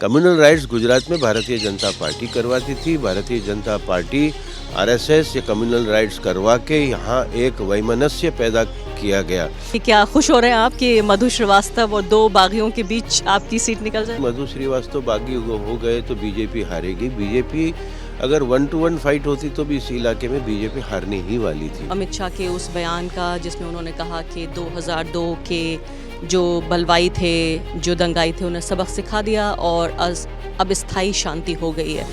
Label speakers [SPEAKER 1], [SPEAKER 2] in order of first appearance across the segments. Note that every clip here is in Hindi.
[SPEAKER 1] कम्युनल राइट्स गुजरात में भारतीय जनता पार्टी करवाती थी। भारतीय जनता पार्टी आरएसएस या कम्युनल राइट्स करवा के यहाँ एक वैमनस्य पैदा किया गया।
[SPEAKER 2] क्या खुश हो रहे हैं आप कि मधु श्रीवास्तव और दो बागियों के बीच आपकी सीट निकल जाए?
[SPEAKER 1] मधु श्रीवास्तव बागी हो गए तो बीजेपी हारेगी। बीजेपी अगर 1-to-1 फाइट होती तो भी इस इलाके में बीजेपी हारने ही वाली थी।
[SPEAKER 2] अमित शाह के उस बयान का जिसमें उन्होंने कहा कि 2002 के जो बलवाई थे, जो दंगाई थे, उन्हें सबक सिखा दिया और अब स्थायी शांति हो गई है।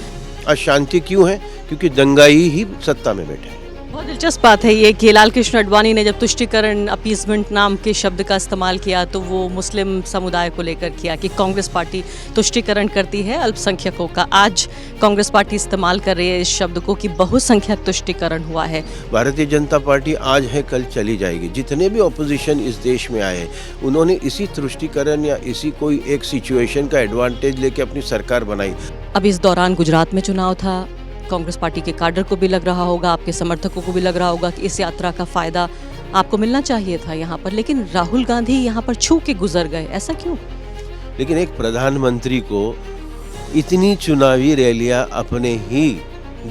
[SPEAKER 1] अशांति क्यों है? क्योंकि दंगाई ही सत्ता में बैठे हैं।
[SPEAKER 2] बहुत दिलचस्प बात है ये कि लाल कृष्ण आडवाणी ने जब तुष्टिकरण अपीसमेंट नाम के शब्द का इस्तेमाल किया तो वो मुस्लिम समुदाय को लेकर किया कि कांग्रेस पार्टी तुष्टिकरण करती है अल्पसंख्यकों का। आज कांग्रेस पार्टी इस्तेमाल कर रही है इस शब्द को कि बहुसंख्यक तुष्टिकरण हुआ है।
[SPEAKER 1] भारतीय जनता पार्टी आज है कल चली जाएगी। जितने भी ऑपोजिशन इस देश में आए उन्होंने इसी तुष्टिकरण या इसी कोई एक सिचुएशन का एडवांटेज लेके अपनी सरकार बनाई।
[SPEAKER 2] अब इस दौरान गुजरात में चुनाव था, कांग्रेस पार्टी के काडर को भी लग रहा होगा, आपके समर्थकों को भी लग रहा होगा कि इस यात्रा का फायदा आपको मिलना चाहिए था यहाँ पर, लेकिन राहुल गांधी यहाँ पर छू के गुजर गए, ऐसा क्यों?
[SPEAKER 1] लेकिन एक प्रधानमंत्री को इतनी चुनावी रैलियां अपने ही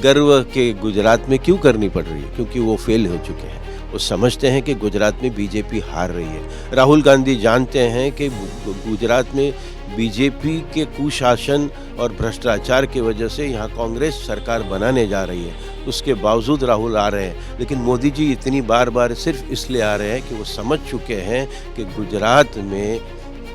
[SPEAKER 1] गर्व के गुजरात में क्यों करनी पड़ रही है? क्योंकि वो फेल हो चुके हैं। वो समझते हैं कि गुजरात में बीजेपी हार रही है। राहुल गांधी जानते हैं कि गुजरात में बीजेपी के कुशासन और भ्रष्टाचार की वजह से यहाँ कांग्रेस सरकार बनाने जा रही है। उसके बावजूद राहुल आ रहे हैं, लेकिन मोदी जी इतनी बार सिर्फ इसलिए आ रहे हैं कि वो समझ चुके हैं कि गुजरात में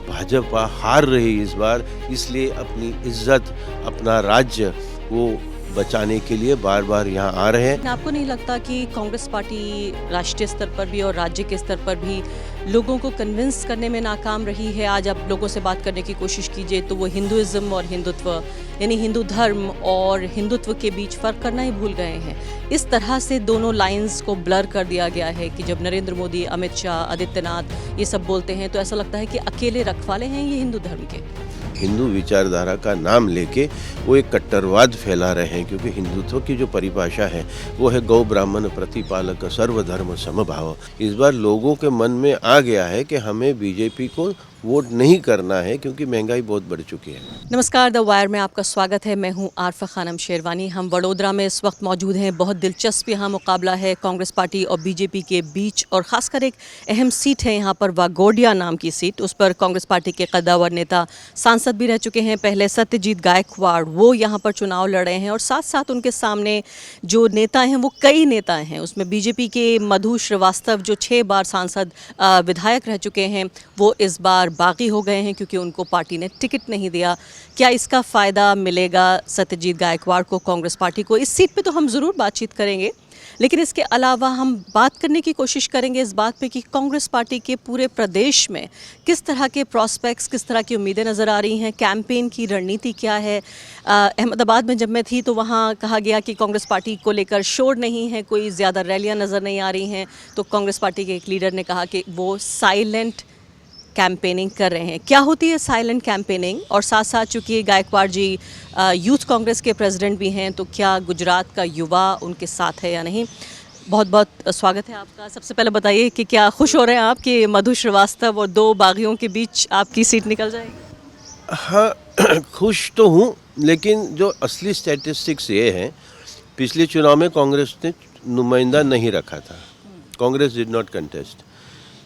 [SPEAKER 1] भाजपा हार रही इस बार, इसलिए अपनी इज्जत, अपना राज्य वो बचाने के लिए बार यहाँ आ रहे हैं।
[SPEAKER 2] आपको नहीं लगता कि कांग्रेस पार्टी राष्ट्रीय स्तर पर भी और राज्य के स्तर पर भी लोगों को कन्विंस करने में नाकाम रही है? आज आप लोगों से बात करने की कोशिश कीजिए तो वो हिंदुइज्म और हिंदुत्व, यानी हिंदू धर्म और हिंदुत्व के बीच फ़र्क करना ही भूल गए हैं। इस तरह से दोनों लाइंस को ब्लर कर दिया गया है कि जब नरेंद्र मोदी, अमित शाह, आदित्यनाथ ये सब बोलते हैं तो ऐसा लगता है कि अकेले रखवाले हैं ये हिंदू धर्म के।
[SPEAKER 1] हिंदू विचारधारा का नाम लेके वो एक कट्टरवाद फैला रहे हैं, क्योंकि हिंदुत्व की जो परिभाषा है वो है गौ ब्राह्मण प्रतिपालक सर्वधर्म समभाव। इस बार लोगों के मन में आ गया है कि हमें बीजेपी को वोट नहीं करना है क्योंकि महंगाई बहुत बढ़ चुकी है।
[SPEAKER 2] नमस्कार, द वायर में आपका स्वागत है। मैं हूं आरफा खानम शेरवानी। हम वडोदरा में इस वक्त मौजूद हैं। बहुत दिलचस्प यहाँ मुकाबला है कांग्रेस पार्टी और बीजेपी के बीच, और ख़ासकर एक अहम सीट है यहाँ पर, वागोडिया नाम की सीट। उस पर कांग्रेस पार्टी के कद्दावर नेता, सांसद भी रह चुके हैं पहले, सत्यजीत गायकवाड़, वो यहाँ पर चुनाव लड़ रहे हैं। और साथ साथ उनके सामने जो नेता हैं वो कई नेता हैं। उसमें बीजेपी के मधु श्रीवास्तव जो 6 बार सांसद विधायक रह चुके हैं, वो इस बार बागी हो गए हैं क्योंकि उनको पार्टी ने टिकट नहीं दिया। क्या इसका फ़ायदा मिलेगा सत्यजीत गायकवाड़ को, कांग्रेस पार्टी को? इस सीट पे तो हम ज़रूर बातचीत करेंगे, लेकिन इसके अलावा हम बात करने की कोशिश करेंगे इस बात पे कि कांग्रेस पार्टी के पूरे प्रदेश में किस तरह के प्रॉस्पेक्ट्स, किस तरह की उम्मीदें नज़र आ रही हैं, कैंपेन की रणनीति क्या है। अहमदाबाद में जब मैं थी तो वहाँ कहा गया कि कांग्रेस पार्टी को लेकर शोर नहीं है, कोई ज़्यादा रैलियाँ नज़र नहीं आ रही हैं। तो कांग्रेस पार्टी के एक लीडर ने कहा कि वो साइलेंट कैंपेनिंग कर रहे हैं। क्या होती है साइलेंट कैंपेनिंग? और साथ साथ चूँकि गायकवाड़ जी यूथ कांग्रेस के प्रेसिडेंट भी हैं, तो क्या गुजरात का युवा उनके साथ है या नहीं? बहुत बहुत स्वागत है आपका। सबसे पहले बताइए कि क्या खुश हो रहे हैं आप कि मधु श्रीवास्तव और 2 बागियों के बीच आपकी सीट निकल जाएगी?
[SPEAKER 1] हाँ, खुश तो हूँ, लेकिन जो असली स्टैटिस्टिक्स ये हैं, पिछले चुनाव में कांग्रेस ने नुमाइंदा नहीं रखा था। कांग्रेस डिड नॉट कंटेस्ट,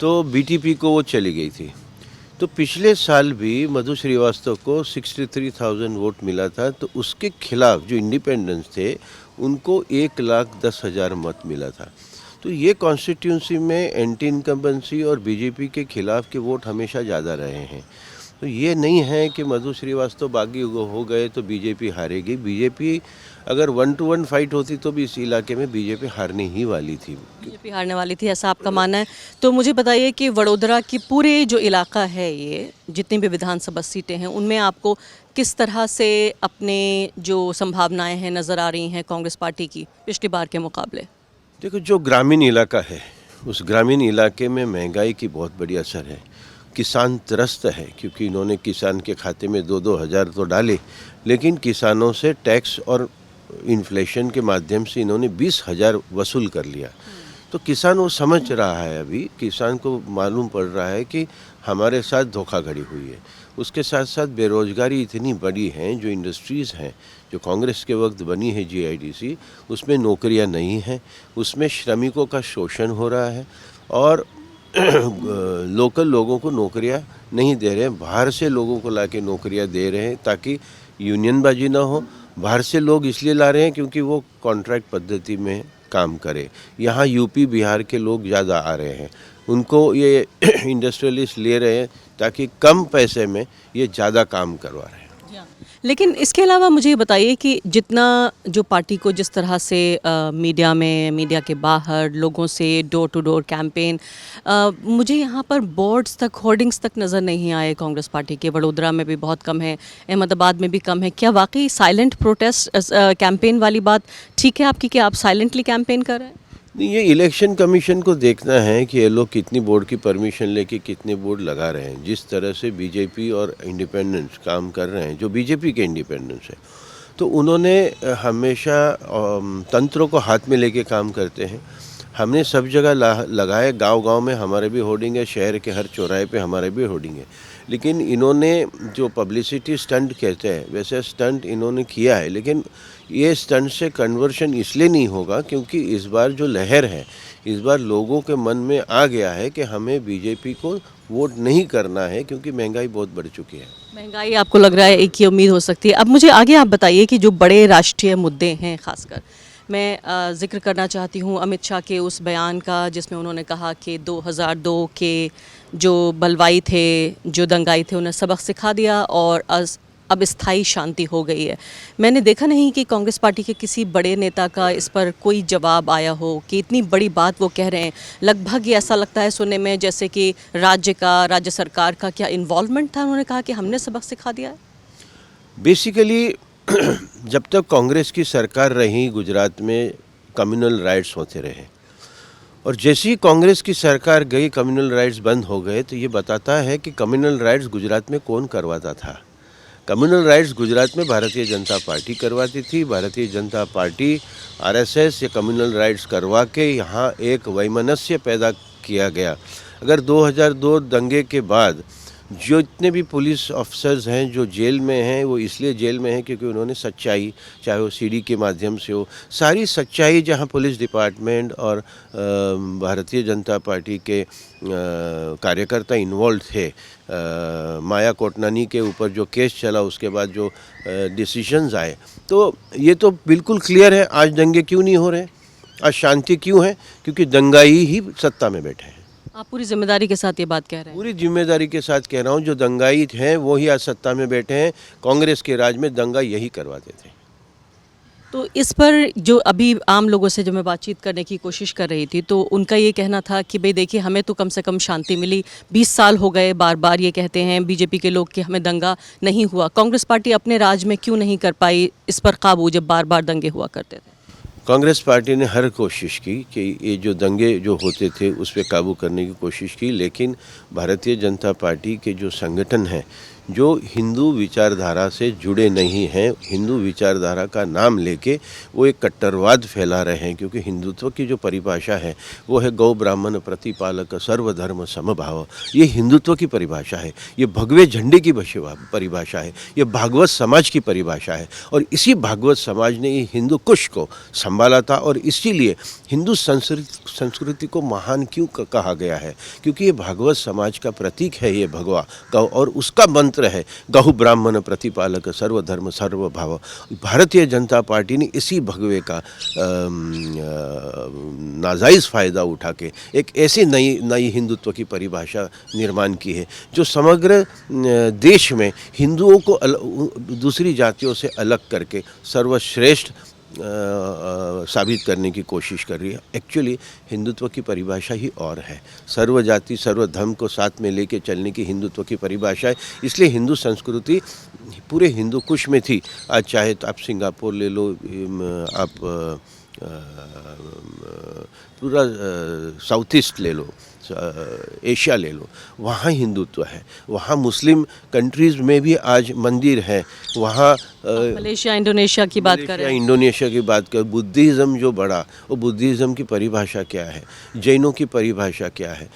[SPEAKER 1] तो बीटीपी को वो चली गई थी। तो पिछले साल भी मधु श्रीवास्तव को 63,000 वोट मिला था, तो उसके खिलाफ जो इंडिपेंडेंस थे उनको 1,10,000 मत मिला था। तो ये कॉन्स्टिट्यूंसी में एंटी इनकम्बेंसी और बीजेपी के खिलाफ के वोट हमेशा ज़्यादा रहे हैं। तो ये नहीं है कि मधु श्रीवास्तव बागी हो गए तो बीजेपी हारेगी। बीजेपी अगर 1-to-1 फाइट होती तो भी इस इलाके में बीजेपी हारने ही वाली थी।
[SPEAKER 2] बीजेपी हारने वाली थी, ऐसा आपका मानना है? तो मुझे बताइए कि वडोदरा की पूरे जो इलाका है, ये जितनी भी विधानसभा सीटें हैं, उनमें आपको किस तरह से अपने जो संभावनाएं हैं नज़र आ रही हैं कांग्रेस पार्टी की पिछली बार के मुकाबले?
[SPEAKER 1] देखो, जो ग्रामीण इलाका है उस ग्रामीण इलाके में महंगाई की बहुत बड़ी असर है। किसान त्रस्त है क्योंकि इन्होंने किसान के खाते में 2-2 हज़ार तो डाले, लेकिन किसानों से टैक्स और इन्फ्लेशन के माध्यम से इन्होंने 20,000 वसूल कर लिया। तो किसान वो समझ रहा है, अभी किसान को मालूम पड़ रहा है कि हमारे साथ धोखाधड़ी हुई है। उसके साथ साथ बेरोजगारी इतनी बड़ी है, जो इंडस्ट्रीज़ हैं जो कांग्रेस के वक्त बनी है जीआईडीसी, उसमें नौकरियां नहीं हैं, उसमें श्रमिकों का शोषण हो रहा है और लोकल लोगों को नौकरियां नहीं दे रहे हैं, बाहर से लोगों को लाके नौकरियां दे रहे हैं ताकि यूनियनबाजी ना हो। बाहर से लोग इसलिए ला रहे हैं क्योंकि वो कॉन्ट्रैक्ट पद्धति में काम करे। यहाँ यूपी बिहार के लोग ज़्यादा आ रहे हैं, उनको ये इंडस्ट्रियलिस्ट ले रहे हैं ताकि कम पैसे में ये ज़्यादा काम करवा रहे हैं।
[SPEAKER 2] लेकिन इसके अलावा मुझे ये बताइए कि जितना जो पार्टी को जिस तरह से मीडिया में, मीडिया के बाहर लोगों से डोर टू डोर कैंपेन, मुझे यहाँ पर बोर्ड्स तक, होर्डिंग्स तक नज़र नहीं आए कांग्रेस पार्टी के। वडोदरा में भी बहुत कम है, अहमदाबाद में भी कम है। क्या वाकई साइलेंट प्रोटेस्ट कैंपेन वाली बात ठीक है आपकी कि आप साइलेंटली कैंपेन कर रहे हैं?
[SPEAKER 1] नहीं, ये इलेक्शन कमीशन को देखना है कि ये लोग कितनी बोर्ड की परमिशन लेके कितने बोर्ड लगा रहे हैं। जिस तरह से बीजेपी और इंडिपेंडेंस काम कर रहे हैं, जो बीजेपी के इंडिपेंडेंस है, तो उन्होंने हमेशा तंत्रों को हाथ में लेके काम करते हैं। हमने सब जगह लगाए, गांव-गांव में हमारे भी होर्डिंग है, शहर के हर चौराहे पे हमारे भी होर्डिंग है। लेकिन इन्होंने जो पब्लिसिटी स्टंट कहते हैं, वैसे स्टंट इन्होंने किया है, लेकिन ये स्टंट से कन्वर्शन इसलिए नहीं होगा क्योंकि इस बार जो लहर है, इस बार लोगों के मन में आ गया है कि हमें बीजेपी को वोट नहीं करना है क्योंकि महंगाई बहुत बढ़ चुकी है।
[SPEAKER 2] महंगाई आपको लग रहा है एक ही उम्मीद हो सकती है। अब मुझे आगे आप बताइए कि जो बड़े राष्ट्रीय मुद्दे हैं, खासकर मैं जिक्र करना चाहती हूँ अमित शाह के उस बयान का जिसमें उन्होंने कहा कि 2002 के जो बलवाई थे, जो दंगाई थे, उन्हें सबक सिखा दिया और अब स्थायी शांति हो गई है। मैंने देखा नहीं कि कांग्रेस पार्टी के किसी बड़े नेता का इस पर कोई जवाब आया हो कि इतनी बड़ी बात वो कह रहे हैं। लगभग ये ऐसा लगता है सुनने में जैसे कि राज्य सरकार का क्या इन्वॉल्वमेंट था। उन्होंने कहा कि हमने सबक सिखा दिया है।
[SPEAKER 1] बेसिकली जब तक कांग्रेस की सरकार रही, गुजरात में कम्युनल राइट्स होते रहे और जैसे ही कांग्रेस की सरकार गई, कम्युनल राइट्स बंद हो गए। तो ये बताता है कि कम्युनल राइट्स गुजरात में कौन करवाता था। कम्युनल राइट्स गुजरात में भारतीय जनता पार्टी करवाती थी। भारतीय जनता पार्टी, आरएसएस ये कम्युनल राइट्स करवा के यहाँ एक वैमनस्य पैदा किया गया। अगर 2002 दंगे के बाद जो इतने भी पुलिस ऑफिसर्स हैं जो जेल में हैं, वो इसलिए जेल में हैं क्योंकि उन्होंने सच्चाई, चाहे वो सीडी के माध्यम से हो, सारी सच्चाई जहां पुलिस डिपार्टमेंट और भारतीय जनता पार्टी के कार्यकर्ता इन्वॉल्व थे। माया कोटनानी के ऊपर जो केस चला, उसके बाद जो डिसीजंस आए, तो ये तो बिल्कुल क्लियर है। आज दंगे क्यों नहीं हो रहे, आज शांति क्यों है? क्योंकि दंगाई ही सत्ता में बैठे हैं।
[SPEAKER 2] आप पूरी जिम्मेदारी के साथ ये बात कह रहे हैं?
[SPEAKER 1] पूरी जिम्मेदारी के साथ कह रहा हूँ। जो दंगाई हैं वो ही आज सत्ता में बैठे हैं। कांग्रेस के राज में दंगा यही करवाते थे।
[SPEAKER 2] तो इस पर जो अभी आम लोगों से जो मैं बातचीत करने की कोशिश कर रही थी, तो उनका ये कहना था कि भाई देखिए, हमें तो कम से कम शांति मिली। 20 साल हो गए, बार बार ये कहते हैं बीजेपी के लोग कि हमें दंगा नहीं हुआ। कांग्रेस पार्टी अपने राज में क्यों नहीं कर पाई इस पर काबू, जब बार बार दंगे हुआ करते थे?
[SPEAKER 1] कांग्रेस पार्टी ने हर कोशिश की कि ये जो दंगे जो होते थे उस पर काबू करने की कोशिश की, लेकिन भारतीय जनता पार्टी के जो संगठन हैं, जो हिंदू विचारधारा से जुड़े नहीं हैं, हिंदू विचारधारा का नाम लेके वो एक कट्टरवाद फैला रहे हैं। क्योंकि हिंदुत्व की जो परिभाषा है वो है गौ ब्राह्मण प्रतिपालक सर्वधर्म समभाव। ये हिंदुत्व की परिभाषा है, ये भगवे झंडे की परिभाषा है, ये भागवत समाज की परिभाषा है। और इसी भागवत समाज ने ये हिंदू कुश को संभाला था और इसीलिए हिंदू संस्कृति को महान क्यों कहा गया है, क्योंकि ये भागवत समाज का प्रतीक है ये भगवा गौ, और उसका मंत्र है गहु ब्राह्मण प्रतिपालक सर्वधर्म सर्वभाव। भारतीय जनता पार्टी ने इसी भगवे का नाजायज़ फ़ायदा उठा के एक ऐसी नई हिंदुत्व की परिभाषा निर्माण की है जो समग्र देश में हिंदुओं को दूसरी जातियों से अलग करके सर्वश्रेष्ठ साबित करने की कोशिश कर रही है। एक्चुअली हिंदुत्व की परिभाषा ही और है, सर्व जाति सर्व धर्म को साथ में लेके चलने की हिंदुत्व की परिभाषा है। इसलिए हिंदू संस्कृति पूरे हिंदू कुश में थी। आज चाहे तो आप सिंगापुर ले लो, आप पूरा साउथ ईस्ट ले लो, एशिया ले लो, वहाँ हिंदुत्व है। वहाँ मुस्लिम कंट्रीज़ में भी आज मंदिर है। वहाँ
[SPEAKER 2] मलेशिया इंडोनेशिया की बात कर रहे हैं।
[SPEAKER 1] इंडोनेशिया की बात कर, बुद्धिज़्म जो बढ़ा, वो बुद्धिज़्म की परिभाषा क्या है, जैनों की परिभाषा क्या है,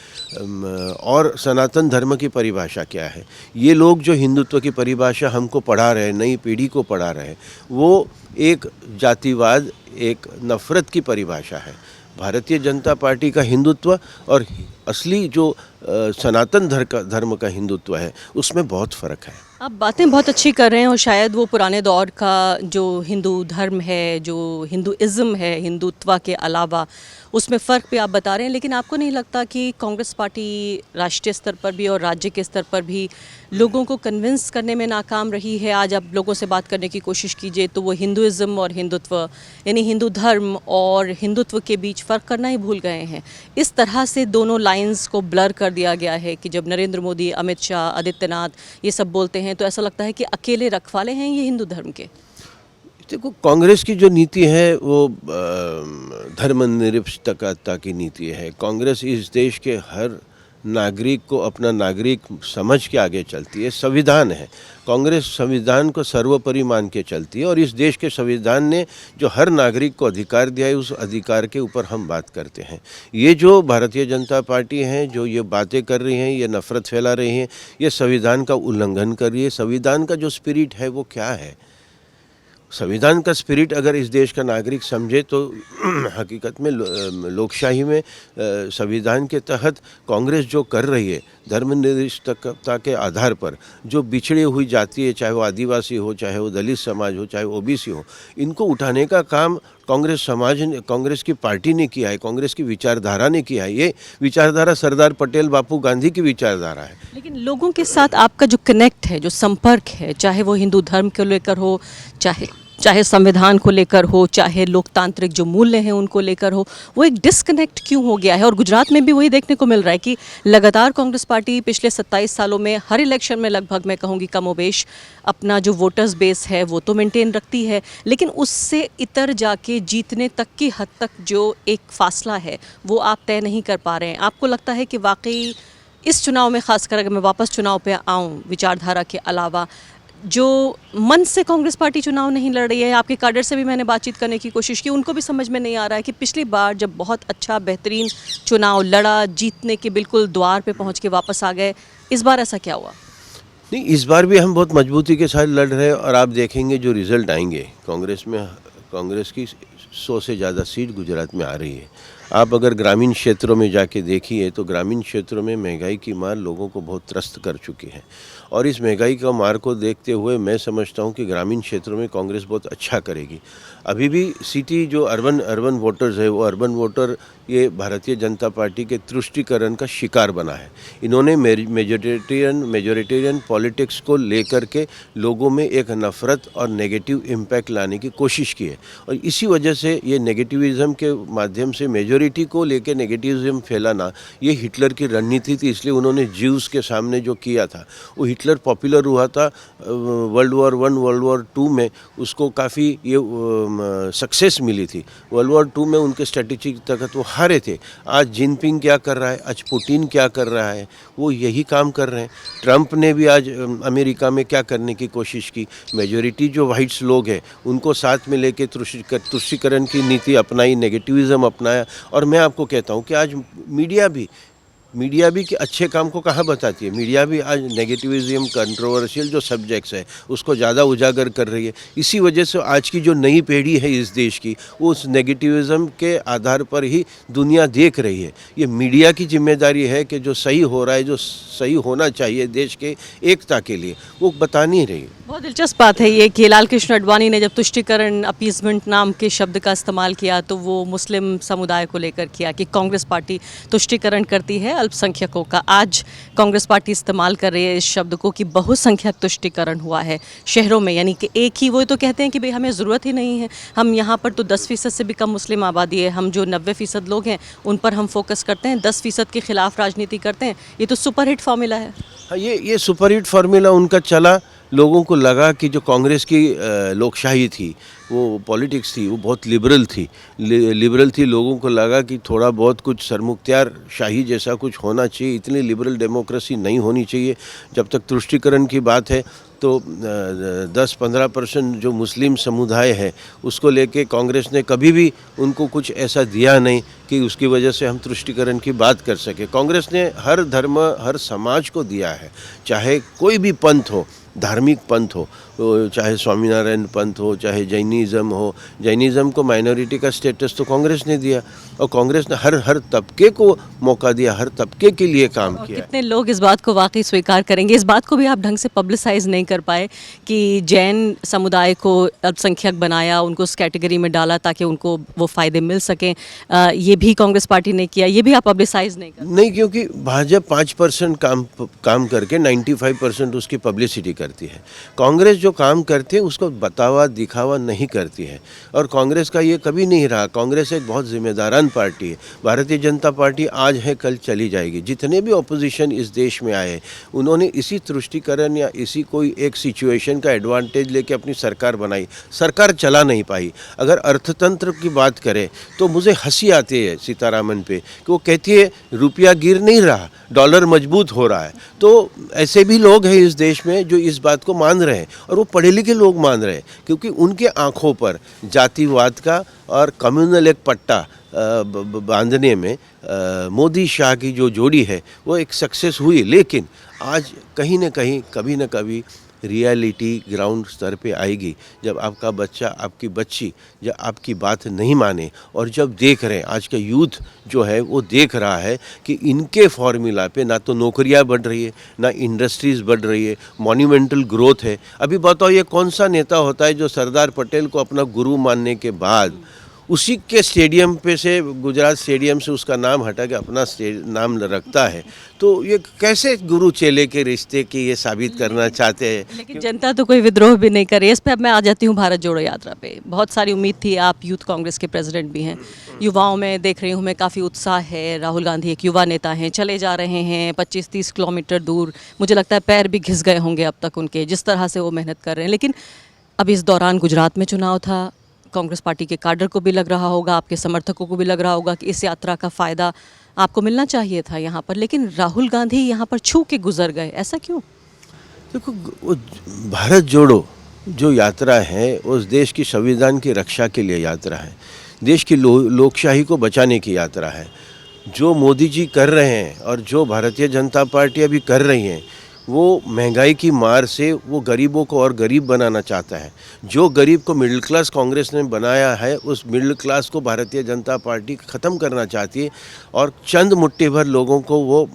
[SPEAKER 1] और सनातन धर्म की परिभाषा क्या है। ये लोग जो हिंदुत्व की परिभाषा हमको पढ़ा रहे हैं, नई पीढ़ी को पढ़ा रहे हैं, वो एक जातिवाद, एक नफ़रत की परिभाषा है। भारतीय जनता पार्टी का हिंदुत्व और असली जो सनातन धर्म का हिंदुत्व है, उसमें बहुत फ़र्क है।
[SPEAKER 2] आप बातें बहुत अच्छी कर रहे हैं और शायद वो पुराने दौर का जो हिंदू धर्म है, जो हिंदुइज़्म है, हिंदुत्व के अलावा उसमें फ़र्क भी आप बता रहे हैं, लेकिन आपको नहीं लगता कि कांग्रेस पार्टी राष्ट्रीय स्तर पर भी और राज्य के स्तर पर भी लोगों को कन्विंस करने में नाकाम रही है? आज आप लोगों से बात करने की कोशिश कीजिए तो वो हिंदुइज़्म और हिंदुत्व, यानी हिंदू धर्म और हिंदुत्व के बीच फ़र्क करना ही भूल गए हैं। इस तरह से दोनों लाइंस को ब्लर कर दिया गया है कि जब नरेंद्र मोदी, अमित शाह, आदित्यनाथ ये सब बोलते हैं तो ऐसा लगता है कि अकेले रखवाले हैं ये हिंदू धर्म के।
[SPEAKER 1] देखो, कांग्रेस की जो नीति है वो धर्मनिरपेक्षता की नीति है। कांग्रेस इस देश के हर नागरिक को अपना नागरिक समझ के आगे चलती है। संविधान है, कांग्रेस संविधान को सर्वोपरि मान के चलती है, और इस देश के संविधान ने जो हर नागरिक को अधिकार दिया है, उस अधिकार के ऊपर हम बात करते हैं। ये जो भारतीय जनता पार्टी है, जो ये बातें कर रही हैं, ये नफ़रत फैला रही हैं, ये संविधान का उल्लंघन कर रही है। संविधान का जो स्पिरिट है वो क्या है? संविधान का स्पिरिट अगर इस देश का नागरिक समझे तो हकीकत में लोकशाही में संविधान के तहत कांग्रेस जो कर रही है, धर्मनिरपेक्षता के आधार पर जो बिछड़ी हुई जाति है, चाहे वो आदिवासी हो, चाहे वो दलित समाज हो, चाहे वो ओबीसी हो, इनको उठाने का काम कांग्रेस समाज ने, कांग्रेस की पार्टी ने किया है, कांग्रेस की विचारधारा ने किया है। ये विचारधारा सरदार पटेल, बापू गांधी की विचारधारा है।
[SPEAKER 2] लेकिन लोगों के साथ आपका जो कनेक्ट है, जो संपर्क है, चाहे वो हिंदू धर्म को लेकर हो, चाहे संविधान को लेकर हो, चाहे लोकतांत्रिक जो मूल्य हैं उनको लेकर हो, वो एक डिस्कनेक्ट क्यों हो गया है? और गुजरात में भी वही देखने को मिल रहा है कि लगातार कांग्रेस पार्टी पिछले 27 सालों में हर इलेक्शन में लगभग, मैं कहूँगी कमोबेश, अपना जो वोटर्स बेस है वो तो मेंटेन रखती है, लेकिन उससे इतर जाके जीतने तक की हद तक जो एक फासला है वो आप तय नहीं कर पा रहे हैं। आपको लगता है कि वाकई इस चुनाव में, खासकर अगर मैं वापस चुनाव पे आऊँ, विचारधारा के अलावा जो मन से कांग्रेस पार्टी चुनाव नहीं लड़ रही है? आपके कैडर से भी मैंने बातचीत करने की कोशिश की, उनको भी समझ में नहीं आ रहा है कि पिछली बार जब बहुत अच्छा बेहतरीन चुनाव लड़ा, जीतने के बिल्कुल द्वार पे पहुंच के वापस आ गए, इस बार ऐसा क्या हुआ?
[SPEAKER 1] नहीं, इस बार भी हम बहुत मजबूती के साथ लड़ रहे हैं, और आप देखेंगे जो रिज़ल्ट आएंगे कांग्रेस में, कांग्रेस की 100 से ज़्यादा सीट गुजरात में आ रही है। आप अगर ग्रामीण क्षेत्रों में जाके देखिए तो ग्रामीण क्षेत्रों में महंगाई की मार लोगों को बहुत त्रस्त कर चुकी है, और इस महंगाई का मार को देखते हुए मैं समझता हूँ कि ग्रामीण क्षेत्रों में कांग्रेस बहुत अच्छा करेगी। अभी भी सिटी जो अर्बन वोटर्स है, वो अर्बन वोटर ये भारतीय जनता पार्टी के तुष्टीकरण का शिकार बना है। इन्होंने मेजोरिटेरियन पॉलिटिक्स को लेकर के लोगों में एक नफ़रत और नेगेटिव इम्पैक्ट लाने की कोशिश की है, और इसी वजह से ये नेगेटिविज़म के माध्यम से मेजोरिटी को लेकर नेगेटिविज़म फैलाना, ये हिटलर की रणनीति थी। इसलिए उन्होंने ज्यूज़ के सामने जो किया था, वो हिटलर पॉपुलर हुआ था वर्ल्ड वॉर 1, वर्ल्ड वॉर 2 में उसको काफ़ी ये सक्सेस मिली थी। वर्ल्ड वॉर 2 में उनके स्ट्रेटेजी के तहत वो हारे थे। आज जिनपिंग क्या कर रहा है, आज पुतिन क्या कर रहा है, वो यही काम कर रहे हैं। ट्रंप ने भी आज अमेरिका में क्या करने की कोशिश की, मेजॉरिटी जो वाइट्स लोग हैं उनको साथ में लेके तुष्टीकरण की नीति अपनाई, नेगेटिविज़म अपनाया। और मैं आपको कहता हूँ कि आज मीडिया भी कि अच्छे काम को कहाँ बताती है। मीडिया भी आज नेगेटिविज़म, कंट्रोवर्शियल जो सब्जेक्ट्स है उसको ज़्यादा उजागर कर रही है। इसी वजह से आज की जो नई पीढ़ी है इस देश की, वो उस नेगेटिविज़म के आधार पर ही दुनिया देख रही है। ये मीडिया की जिम्मेदारी है कि जो सही हो रहा है, जो सही होना चाहिए देश के एकता के लिए, वो बता नहीं रही।
[SPEAKER 2] बहुत दिलचस्प बात है ये कि लाल कृष्ण आडवाणी ने जब तुष्टीकरण, अपीसमेंट नाम के शब्द का इस्तेमाल किया तो वो मुस्लिम समुदाय को लेकर किया कि कांग्रेस पार्टी तुष्टीकरण करती है अल्पसंख्यकों का। आज कांग्रेस पार्टी इस्तेमाल कर रही है इस शब्द को कि बहुसंख्यक तुष्टीकरण हुआ है शहरों में, यानी कि एक ही, वो तो कहते हैं कि भाई हमें ज़रूरत ही नहीं है, हम यहाँ पर तो 10% से भी कम मुस्लिम आबादी है, हम जो 90% लोग हैं उन पर हम फोकस करते हैं, 10% के खिलाफ राजनीति करते हैं। ये तो सुपरहिट फार्मूला है।
[SPEAKER 1] हाँ, ये सुपरहिट फार्मूला उनका चला, लोगों को लगा कि जो कांग्रेस की लोकशाही थी, वो पॉलिटिक्स थी, वो बहुत लिबरल थी। लिबरल थी, लोगों को लगा कि थोड़ा बहुत कुछ सरमुख्तियार शाही जैसा कुछ होना चाहिए, इतनी लिबरल डेमोक्रेसी नहीं होनी चाहिए। जब तक तुष्टीकरण की बात है तो 10-15% जो मुस्लिम समुदाय है उसको लेके कांग्रेस ने कभी भी उनको कुछ ऐसा दिया नहीं कि उसकी वजह से हम तुष्टीकरण की बात कर सके। कांग्रेस ने हर धर्म, हर समाज को दिया है, चाहे कोई भी पंथ हो, धार्मिक पंथ हो, चाहे स्वामीनारायण पंथ हो, चाहे जैनिज़्म हो। जैनिज़्म को माइनॉरिटी का स्टेटस तो कांग्रेस ने दिया, और कांग्रेस ने हर तबके को मौका दिया, हर तबके के लिए काम
[SPEAKER 2] और
[SPEAKER 1] किया।
[SPEAKER 2] कितने लोग इस बात को वाकई स्वीकार करेंगे? इस बात को भी आप ढंग से पब्लिसाइज नहीं कर पाए कि जैन समुदाय को अल्पसंख्यक बनाया, उनको उस कैटेगरी में डाला ताकि उनको वो फ़ायदे मिल सकें। ये भी कांग्रेस पार्टी ने किया, ये भी आप पब्लिसाइज नहीं कर।
[SPEAKER 1] नहीं, क्योंकि भाजपा 5% काम करके 95% उसकी पब्लिसिटी करती है। कांग्रेस जो काम करती है उसको बतावा दिखावा नहीं करती है, और कांग्रेस का ये कभी नहीं रहा। कांग्रेस एक बहुत जिम्मेदारान पार्टी है। भारतीय जनता पार्टी आज है, कल चली जाएगी। जितने भी ऑपोजिशन इस देश में आए, उन्होंने इसी तुष्टीकरण या इसी कोई एक सिचुएशन का एडवांटेज लेके अपनी सरकार बनाई, सरकार चला नहीं पाई। अगर अर्थतंत्र की बात करें तो मुझे हंसी आती है सीतारामन पे कि वो कहती है रुपया गिर नहीं रहा, डॉलर मजबूत हो रहा है। तो ऐसे भी लोग हैं इस देश में जो इस बात को मान रहे हैं, और वो पढ़े लिखे लोग मान रहे हैं, क्योंकि उनके आंखों पर जातिवाद का और कम्युनल एक पट्टा बांधने में मोदी शाह की जो जोड़ी है वो एक सक्सेस हुई। लेकिन आज कहीं ना कहीं, कभी ना कभी रियलिटी ग्राउंड स्तर पे आएगी, जब आपका बच्चा, आपकी बच्ची जब आपकी बात नहीं माने, और जब देख रहे हैं आज का यूथ जो है वो देख रहा है कि इनके फॉर्मूला पे ना तो नौकरियां बढ़ रही है, ना इंडस्ट्रीज़ बढ़ रही है, मॉन्यूमेंटल ग्रोथ है। अभी बताओ ये कौन सा नेता होता है जो सरदार पटेल को अपना गुरु मानने के बाद उसी के स्टेडियम पे से, गुजरात स्टेडियम से उसका नाम हटा के अपना नाम रखता है? तो ये कैसे गुरु चेले के रिश्ते की ये साबित करना चाहते हैं?
[SPEAKER 2] लेकिन जनता तो कोई विद्रोह भी नहीं करे। इस पे अब मैं आ जाती हूँ भारत जोड़ो यात्रा पे। बहुत सारी उम्मीद थी, आप यूथ कांग्रेस के प्रेसिडेंट भी हैं, युवाओं में देख रही हूँ मैं काफ़ी उत्साह है। राहुल गांधी एक युवा नेता हैं, चले जा रहे हैं 25-30 किलोमीटर दूर। मुझे लगता है पैर भी घिस गए होंगे अब तक उनके, जिस तरह से वो मेहनत कर रहे हैं। लेकिन अब इस दौरान गुजरात में चुनाव था, कांग्रेस पार्टी के काडर को भी लग रहा होगा, आपके समर्थकों को भी लग रहा होगा कि इस यात्रा का फ़ायदा आपको मिलना चाहिए था यहाँ पर, लेकिन राहुल गांधी यहाँ पर छू के गुजर गए, ऐसा क्यों?
[SPEAKER 1] देखो, वो भारत जोड़ो जो यात्रा है उस देश की संविधान की रक्षा के लिए यात्रा है, देश की लोकशाही को बचाने की यात्रा है। जो मोदी जी कर रहे हैं और जो भारतीय जनता पार्टी अभी कर रही हैं, वो महंगाई की मार से वो गरीबों को और गरीब बनाना चाहता है। जो गरीब को मिडिल क्लास कांग्रेस ने बनाया है, उस मिडिल क्लास को भारतीय जनता पार्टी ख़त्म करना चाहती है, और चंद मुट्ठी भर लोगों को वो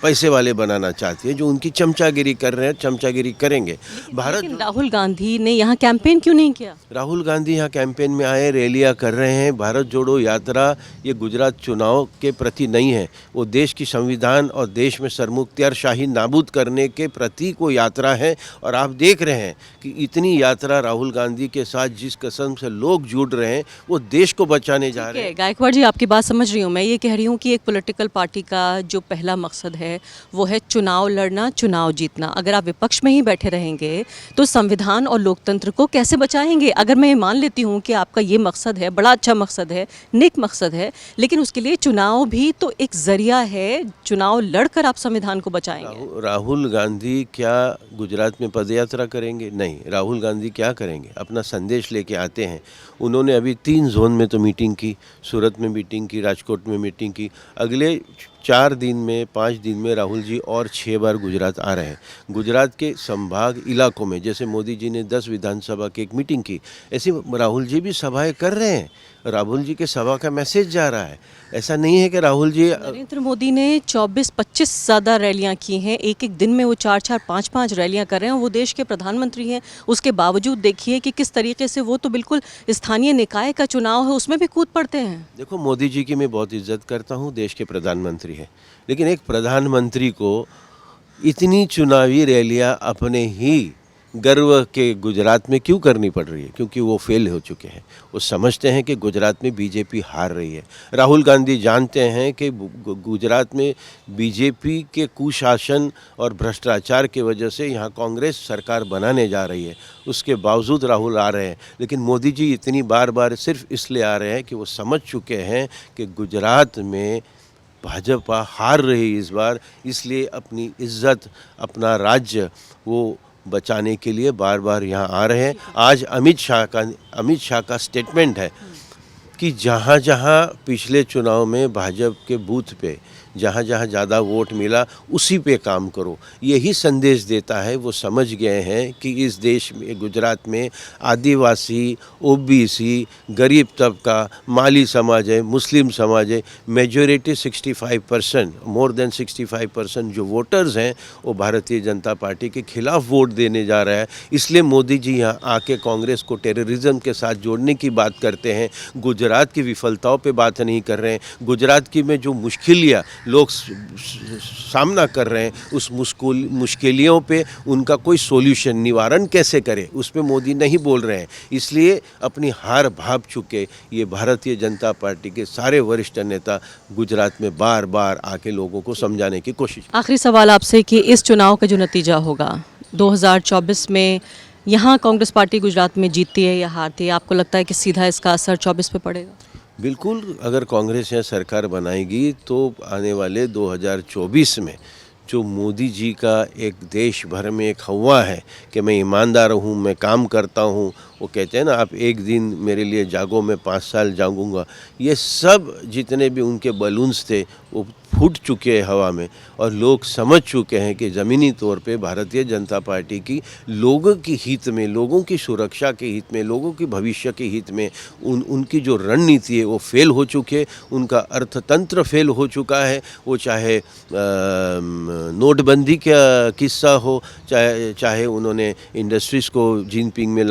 [SPEAKER 1] पैसे वाले बनाना चाहती है, जो उनकी चमचागिरी कर रहे हैं, चमचागिरी करेंगे।
[SPEAKER 2] लेकिन राहुल गांधी ने यहाँ कैंपेन क्यों नहीं किया?
[SPEAKER 1] राहुल गांधी यहाँ कैंपेन में आए, रैलियाँ कर रहे हैं। भारत जोड़ो यात्रा ये गुजरात चुनाव के प्रति नहीं है, वो देश की संविधान और देश में सरमुख्तियार शाही नाबूद करने के प्रति को यात्रा है। और आप देख रहे हैं कि इतनी यात्रा राहुल गांधी के साथ जिस कसम से लोग जुड़ रहे हैं, वो देश को बचाने जा रहे हैं।
[SPEAKER 2] गायकवाड़ जी, आपकी बात समझ रही हूँ मैं। ये कह रही हूँ कि एक पॉलिटिकल पार्टी का जो पहला मकसद है वो है चुनाव लड़ना, चुनाव जीतना। अगर आप विपक्ष में ही बैठे रहेंगे तो संविधान और लोकतंत्र को कैसे बचाएंगे? अगर मैं मान लेती हूँ कि आपका ये मकसद है, बड़ा अच्छा मकसद है, नेक मकसद है, लेकिन उसके लिए चुनाव भी तो एक जरिया है। चुनाव लड़कर आप संविधान को बचाएंगे।
[SPEAKER 1] राहुल गांधी क्या गुजरात में पदयात्रा करेंगे? नहीं। राहुल गांधी क्या करेंगे? अपना संदेश लेके आते हैं। उन्होंने अभी 3 जोन में तो मीटिंग की, सूरत में मीटिंग की, राजकोट में मीटिंग की। अगले 4 दिन में, 5 दिन में राहुल जी और 6 बार गुजरात आ रहे हैं। गुजरात के संभाग इलाकों में, जैसे मोदी जी ने 10 विधानसभा की एक मीटिंग की, ऐसे राहुल जी भी सभाएं कर रहे हैं। राहुल जी के सभा का मैसेज जा रहा है। ऐसा नहीं है कि राहुल जी,
[SPEAKER 2] नरेंद्र मोदी ने 24-25 ज़्यादा रैलियां की हैं। एक एक दिन में वो 4-4, 5-5 रैलियां कर रहे हैं। वो देश के प्रधानमंत्री हैं, उसके बावजूद देखिए कि किस तरीके से वो तो बिल्कुल स्थानीय निकाय का चुनाव है उसमें भी कूद पड़ते हैं।
[SPEAKER 1] देखो, मोदी जी की मैं बहुत इज्जत करता हूँ, देश के प्रधानमंत्री हैं, लेकिन एक प्रधानमंत्री को इतनी चुनावी रैलियां अपने ही गर्व के गुजरात में क्यों करनी पड़ रही है? क्योंकि वो फेल हो चुके हैं। वो समझते हैं कि गुजरात में बीजेपी हार रही है। राहुल गांधी जानते हैं कि गुजरात में बीजेपी के कुशासन और भ्रष्टाचार की वजह से यहाँ कांग्रेस सरकार बनाने जा रही है। उसके बावजूद राहुल आ रहे हैं, लेकिन मोदी जी इतनी बार बार सिर्फ इसलिए आ रहे हैं कि वो समझ चुके हैं कि गुजरात में भाजपा हार रही इस बार, इसलिए अपनी इज्जत, अपना राज्य वो बचाने के लिए बार बार यहाँ आ रहे हैं। आज अमित शाह का स्टेटमेंट है कि जहाँ जहाँ पिछले चुनाव में भाजपा के बूथ पे जहाँ जहाँ ज़्यादा वोट मिला उसी पे काम करो। यही संदेश देता है। वो समझ गए हैं कि इस देश में, गुजरात में आदिवासी, ओबीसी, गरीब तबका, माली समाज है, मुस्लिम समाज है, मेजॉरिटी 65%, मोर देन 65% जो वोटर्स हैं वो भारतीय जनता पार्टी के खिलाफ वोट देने जा रहा है। इसलिए मोदी जी यहाँ आके कांग्रेस को टेररिज्म के साथ जोड़ने की बात करते हैं। गुजरात की विफलताओं पे बात नहीं कर रहे हैं। गुजरात की में जो मुश्किलियाँ लोग सामना कर रहे हैं, उस मुश्किलों पे उनका कोई सॉल्यूशन, निवारण कैसे करें, उस पर मोदी नहीं बोल रहे हैं। इसलिए अपनी हार भाप चुके ये भारतीय जनता पार्टी के सारे वरिष्ठ नेता गुजरात में बार बार आके लोगों को समझाने की कोशिश।
[SPEAKER 2] आखिरी सवाल आपसे कि इस चुनाव का जो नतीजा होगा 2024 में, यहाँ कांग्रेस पार्टी गुजरात में जीतती है या हारती है, आपको लगता है कि सीधा इसका असर 24 पे पड़ेगा?
[SPEAKER 1] बिल्कुल, अगर कांग्रेस यहाँ सरकार बनाएगी तो आने वाले 2024 में जो मोदी जी का एक देश भर में एक हवा है कि मैं ईमानदार हूँ, मैं काम करता हूँ, वो कहते हैं ना, आप एक दिन मेरे लिए जागो, मैं 5 साल जागूंगा, ये सब जितने भी उनके बलून्स थे वो फूट चुके हैं हवा में। और लोग समझ चुके हैं कि ज़मीनी तौर पे भारतीय जनता पार्टी की लोगों की हित में, लोगों की सुरक्षा के हित में, लोगों की भविष्य के हित में उनकी जो रणनीति है वो फेल हो चुके हैं। उनका अर्थतंत्र फेल हो चुका है। वो चाहे नोटबंदी का किस्सा हो, चाहे उन्होंने इंडस्ट्रीज़ को जिनपिंग में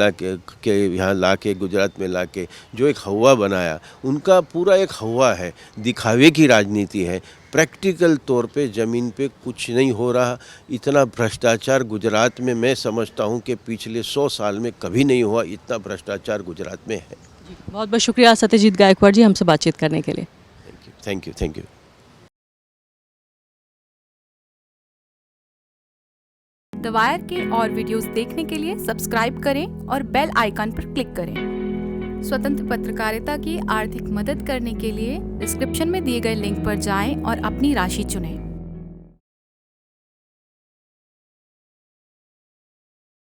[SPEAKER 1] के यहाँ ला के, गुजरात में ला के जो एक हवा बनाया, उनका पूरा एक हवा है, दिखावे की राजनीति है। प्रैक्टिकल तौर पे ज़मीन पे कुछ नहीं हो रहा। इतना भ्रष्टाचार गुजरात में मैं समझता हूँ कि पिछले 100 साल में कभी नहीं हुआ, इतना भ्रष्टाचार गुजरात में है।
[SPEAKER 2] बहुत बहुत शुक्रिया सत्यजीत गायकवाड़ जी हमसे बातचीत करने के लिए।
[SPEAKER 1] Thank you.
[SPEAKER 3] द वायर के और वीडियोस देखने के लिए सब्सक्राइब करें और बेल आइकन पर क्लिक करें। स्वतंत्र पत्रकारिता की आर्थिक मदद करने के लिए डिस्क्रिप्शन में दिए गए लिंक पर जाएं और अपनी राशि चुनें।